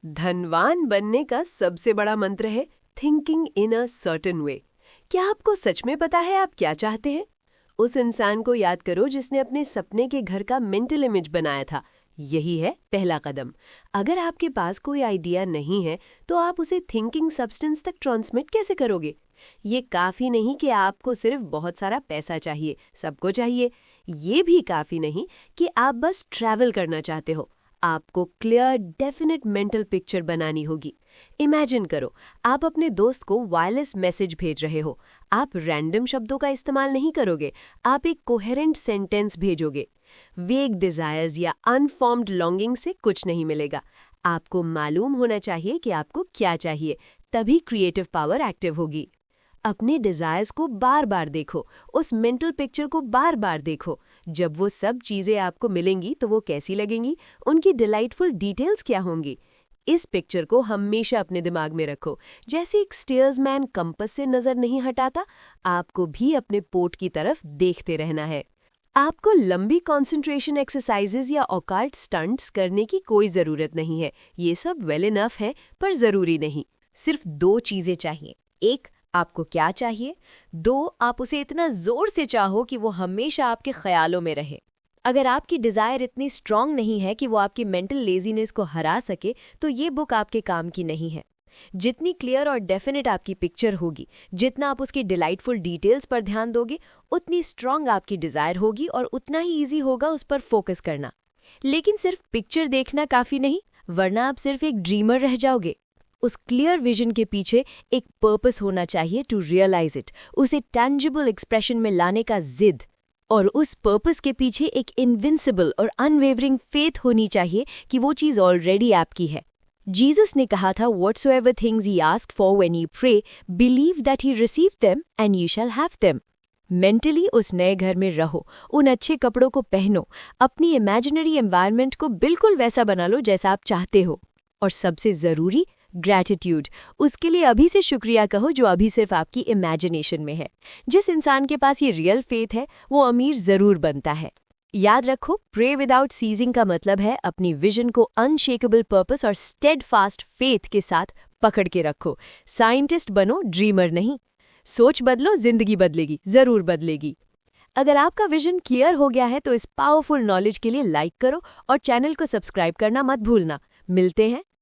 धनवान बनने का सबसे बड़ा मंत्र है thinking in a certain way. क्या आपको सच में पता है आप क्या चाहते हैं? उस इंसान को याद करो जिसने अपने सपने के घर का मेंटल इमेज बनाया था। यही है पहला कदम। अगर आपके पास कोई आइडिया नहीं है तो आप उसे थिंकिंग सब्सटेंस तक ट्रांसमिट कैसे करोगे? ये काफी नहीं कि आपको सिर्फ बहुत सारा पैसा चाहिए, सबको चाहिए। ये भी काफी नहीं कि आप बस ट्रैवल करना चाहते हो। आपको क्लियर डेफिनेट मेंटल पिक्चर बनानी होगी। इमेजिन करो, आप अपने दोस्त को वायरलेस मैसेज भेज रहे हो। आप रैंडम शब्दों का इस्तेमाल नहीं करोगे, आप एक कोहेरेंट सेंटेंस भेजोगे। वेग डिजायर्स या अनफॉर्म्ड लॉन्गिंग से कुछ नहीं मिलेगा। आपको मालूम होना चाहिए कि आपको क्या चाहिए, तभी क्रिएटिव पावर एक्टिव होगी। अपने डिजायर्स को बार बार देखो, उस मेंटल पिक्चर को बार बार देखो। जब वो सब चीजें आपको मिलेंगी तो वो कैसी लगेंगी, उनकी डिलाइटफुल डिटेल्स क्या होंगी। इस पिक्चर को हमेशा अपने दिमाग में रखो। जैसे एक स्टेयर्समैन कंपास से नजर नहीं हटाता, आपको भी अपने पोर्ट की तरफ देखते रहना है। आपको लंबी कंसंट्रेशन एक्सरसाइजेज या ऑकल्ट स्टंट्स करने की कोई जरूरत नहीं है। ये सब वेल इनफ है, पर जरूरी नहीं। सिर्फ दो चीजें चाहिए। एक, आपको क्या चाहिए। दो, आप उसे इतना जोर से चाहो कि वो हमेशा आपके ख्यालों में रहे। अगर आपकी डिजायर इतनी स्ट्रांग नहीं है कि वो आपकी मेंटल लेजीनेस को हरा सके, तो ये बुक आपके काम की नहीं है। जितनी क्लियर और डेफिनेट आपकी पिक्चर होगी, जितना आप उसकी डिलाइटफुल डिटेल्स पर ध्यान दोगे, उतनी स्ट्रांग आपकी डिजायर होगी और उतना ही ईजी होगा उस पर फोकस करना। लेकिन सिर्फ पिक्चर देखना काफी नहीं, वरना आप सिर्फ एक ड्रीमर रह जाओगे। उस क्लियर विजन के पीछे एक पर्पस होना चाहिए टू रियलाइज इट, उसे टैंजिबल एक्सप्रेशन में लाने का जिद। और उस पर्पस के पीछे एक इनविंसिबल और अनवेवरिंग फेथ होनी चाहिए कि वो चीज ऑलरेडी आपकी है। जीसस ने कहा था, whatsoever things he asked for when you pray, believe that he received them and you shall have them. Mentally उस नए घर में रहो, उन अच्छे कपड़ों को पहनो, अपनी इमेजिनरी एनवायरनमेंट को बिल्कुल वैसा बना लो जैसा आप चाहते हो। और सबसे जरूरी, ग्रैटिट्यूड। उसके लिए अभी से शुक्रिया कहो जो अभी सिर्फ आपकी इमेजिनेशन में है। जिस इंसान के पास ये रियल फेथ है वो अमीर जरूर बनता है। याद रखो, प्रे विदाउट सीजिंग का मतलब है अपनी विजन को अनशेकेबल पर्पस और स्टेडफास्ट फेथ के साथ पकड़ के रखो। साइंटिस्ट बनो, ड्रीमर नहीं। सोच बदलो, जिंदगी बदलेगी, जरूर बदलेगी। अगर आपका विजन क्लियर हो गया है तो इस पावरफुल नॉलेज के लिए लाइक करो और चैनल को सब्सक्राइब करना मत भूलना। मिलते हैं